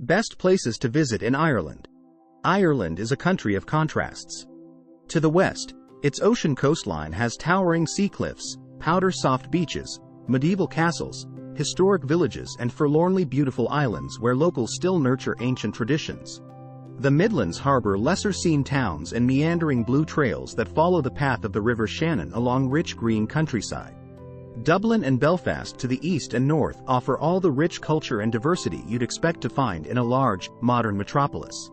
Best places to visit in Ireland. Ireland is a country of contrasts. To the west, its ocean coastline has towering sea cliffs, powder-soft beaches, medieval castles, historic villages and forlornly beautiful islands where locals still nurture ancient traditions. The Midlands harbor lesser-seen towns and meandering blue trails that follow the path of the River Shannon along rich green countryside. Dublin and Belfast to the east and north offer all the rich culture and diversity you'd expect to find in a large, modern metropolis.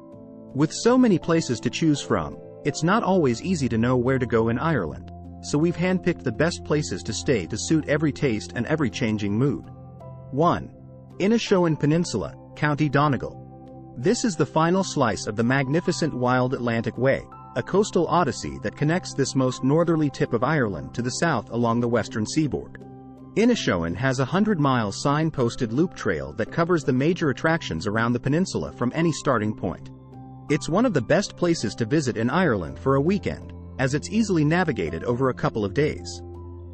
With so many places to choose from, it's not always easy to know where to go in Ireland, so we've handpicked the best places to stay to suit every taste and every changing mood. 1. Inishowen Peninsula, County Donegal. This is the final slice of the magnificent Wild Atlantic Way, a coastal odyssey that connects this most northerly tip of Ireland to the south along the western seaboard. Inishowen has a 100-mile sign-posted loop trail that covers the major attractions around the peninsula from any starting point. It's one of the best places to visit in Ireland for a weekend, as it's easily navigated over a couple of days.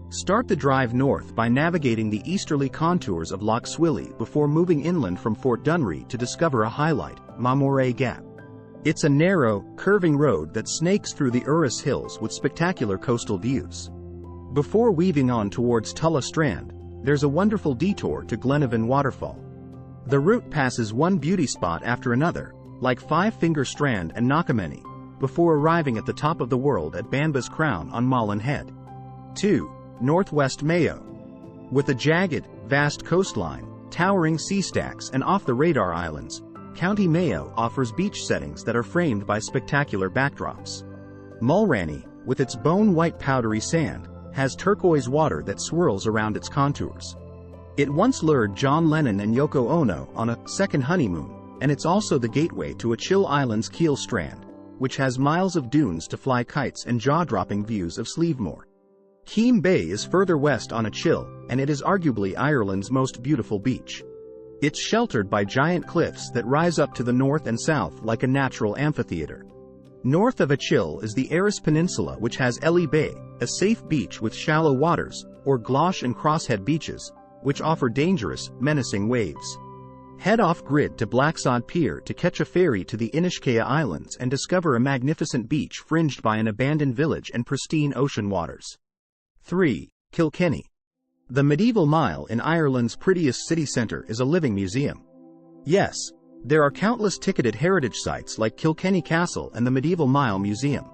Start the drive north by navigating the easterly contours of Lough Swilly before moving inland from Fort Dunree to discover a highlight, Mamoray Gap. It's a narrow, curving road that snakes through the Uras Hills with spectacular coastal views. Before weaving on towards Tulla Strand, there's a wonderful detour to Glenavon Waterfall. The route passes one beauty spot after another, like Five Finger Strand and Knockemany, before arriving at the top of the world at Banba's Crown on Malin Head. 2. Northwest Mayo. With a jagged, vast coastline, towering sea stacks and off-the-radar islands, County Mayo offers beach settings that are framed by spectacular backdrops. Mulranny, with its bone-white powdery sand, has turquoise water that swirls around its contours. It once lured John Lennon and Yoko Ono on a second honeymoon, and it's also the gateway to Achill Island's Keel Strand, which has miles of dunes to fly kites and jaw-dropping views of Slievemore. Keem Bay is further west on Achill, and it is arguably Ireland's most beautiful beach. It's sheltered by giant cliffs that rise up to the north and south like a natural amphitheater. North of Achill is the Erris Peninsula, which has Ely Bay, a safe beach with shallow waters, or Glosh and Crosshead beaches, which offer dangerous, menacing waves. Head off-grid to Blacksod Pier to catch a ferry to the Inishkea Islands and discover a magnificent beach fringed by an abandoned village and pristine ocean waters. 3. Kilkenny. The medieval mile in Ireland's prettiest city centre is a living museum. Yes, there are countless ticketed heritage sites like Kilkenny Castle and the Medieval Mile Museum,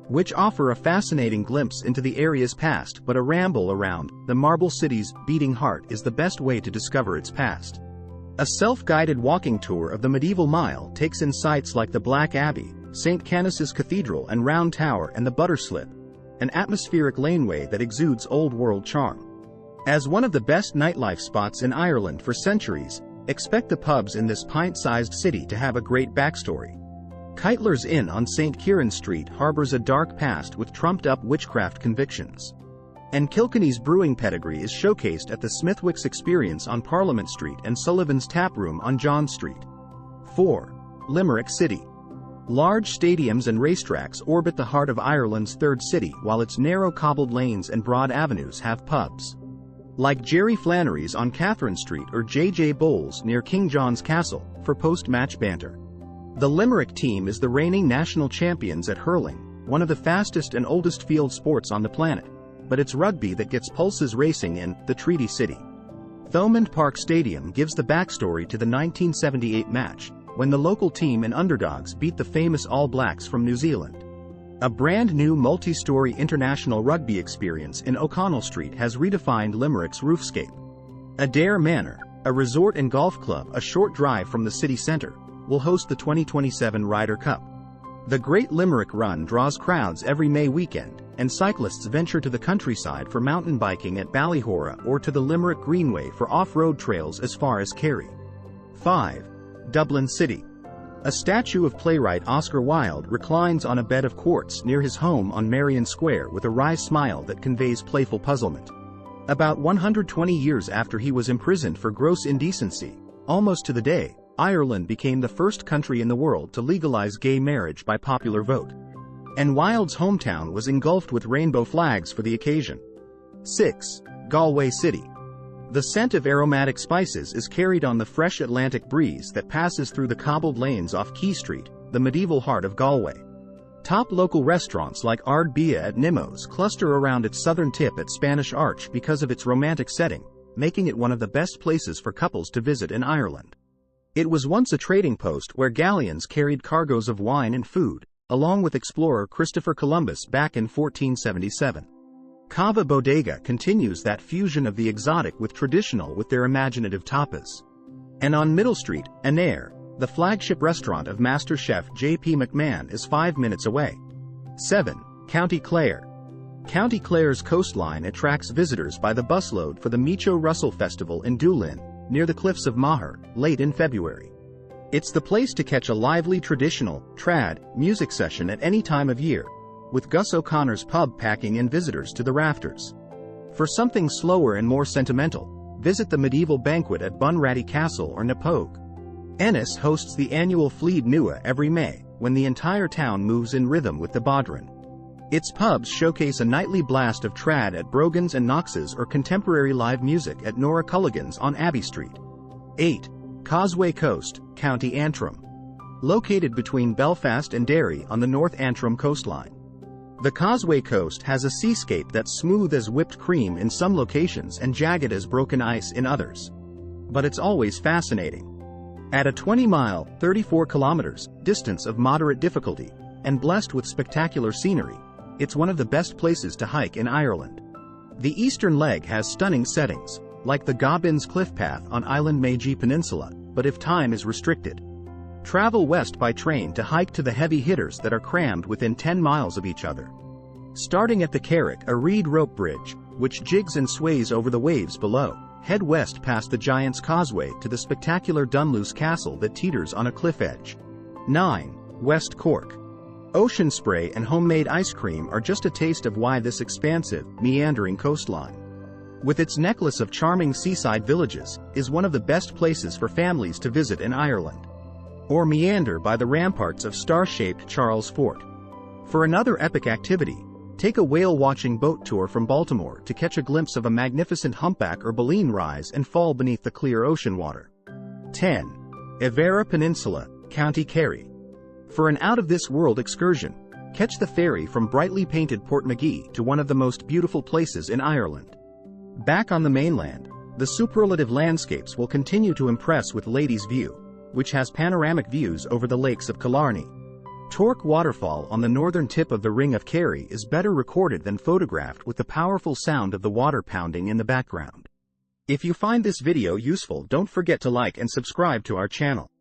which offer a fascinating glimpse into the area's past, but a ramble around the Marble City's beating heart is the best way to discover its past. A self-guided walking tour of the Medieval Mile takes in sites like the Black Abbey, St. Canice's Cathedral and Round Tower and the Butterslip, an atmospheric laneway that exudes old-world charm. As one of the best nightlife spots in Ireland for centuries, expect the pubs in this pint-sized city to have a great backstory. Keitler's Inn on St. Kieran Street harbors a dark past with trumped-up witchcraft convictions. And Kilkenny's brewing pedigree is showcased at the Smithwick's Experience on Parliament Street and Sullivan's Tap Room on John Street. 4. Limerick City. Large stadiums and racetracks orbit the heart of Ireland's third city, while its narrow cobbled lanes and broad avenues have pubs like Jerry Flannery's on Catherine Street or J.J. Bowles near King John's Castle, for post-match banter. The Limerick team is the reigning national champions at hurling, one of the fastest and oldest field sports on the planet, but it's rugby that gets pulses racing in the Treaty City. Thomond Park Stadium gives the backstory to the 1978 match, when the local team and underdogs beat the famous All Blacks from New Zealand. A brand new multi-story international rugby experience in O'Connell Street has redefined Limerick's roofscape. Adair Manor, a resort and golf club a short drive from the city centre, will host the 2027 Ryder Cup. The Great Limerick Run draws crowds every May weekend, and cyclists venture to the countryside for mountain biking at Ballyhora or to the Limerick Greenway for off-road trails as far as Kerry. 5. Dublin City. A statue of playwright Oscar Wilde reclines on a bed of quartz near his home on Marion Square with a wry smile that conveys playful puzzlement. About 120 years after he was imprisoned for gross indecency, almost to the day, Ireland became the first country in the world to legalize gay marriage by popular vote. And Wilde's hometown was engulfed with rainbow flags for the occasion. 6. Galway City. The scent of aromatic spices is carried on the fresh Atlantic breeze that passes through the cobbled lanes off Quay Street, the medieval heart of Galway. Top local restaurants like Ard Bia at Nimmo's cluster around its southern tip at Spanish Arch because of its romantic setting, making it one of the best places for couples to visit in Ireland. It was once a trading post where galleons carried cargoes of wine and food, along with explorer Christopher Columbus back in 1477. Cava Bodega continues that fusion of the exotic with traditional with their imaginative tapas. And on Middle Street, Anair, the flagship restaurant of Master Chef J.P. McMahon, is 5 minutes away. 7. County Clare. County Clare's coastline attracts visitors by the busload for the Micho Russell Festival in Dublin, near the cliffs of Maher, late in February. It's the place to catch a lively traditional, trad, music session at any time of year, with Gus O'Connor's pub packing in visitors to the rafters. For something slower and more sentimental, visit the medieval banquet at Bunratty Castle or Napogue. Ennis hosts the annual Flead Nua every May, when the entire town moves in rhythm with the Bodhran. Its pubs showcase a nightly blast of trad at Brogan's and Knox's or contemporary live music at Nora Culligan's on Abbey Street. 8. Causeway Coast, County Antrim. Located between Belfast and Derry on the North Antrim coastline. The Causeway Coast has a seascape that's smooth as whipped cream in some locations and jagged as broken ice in others. But it's always fascinating. At a 20-mile, 34 kilometers, distance of moderate difficulty, and blessed with spectacular scenery, it's one of the best places to hike in Ireland. The eastern leg has stunning settings, like the Gobbins Cliff Path on Island Meiji Peninsula, but if time is restricted, travel west by train to hike to the heavy hitters that are crammed within 10 miles of each other. Starting at the Kerrick, a reed rope bridge, which jigs and sways over the waves below, head west past the Giant's Causeway to the spectacular Dunluce Castle that teeters on a cliff edge. 9. West Cork. Ocean spray and homemade ice cream are just a taste of why this expansive, meandering coastline, with its necklace of charming seaside villages, is one of the best places for families to visit in Ireland. Or meander by the ramparts of star-shaped Charles Fort. For another epic activity, take a whale-watching boat tour from Baltimore to catch a glimpse of a magnificent humpback or baleen rise and fall beneath the clear ocean water. 10. Evera Peninsula, County Kerry. For an out-of-this-world excursion, catch the ferry from brightly painted Portmagee to one of the most beautiful places in Ireland. Back on the mainland, the superlative landscapes will continue to impress with Ladies View, which has panoramic views over the lakes of Killarney. Torque Waterfall on the northern tip of the Ring of Kerry is better recorded than photographed with the powerful sound of the water pounding in the background. If you find this video useful, don't forget to like and subscribe to our channel.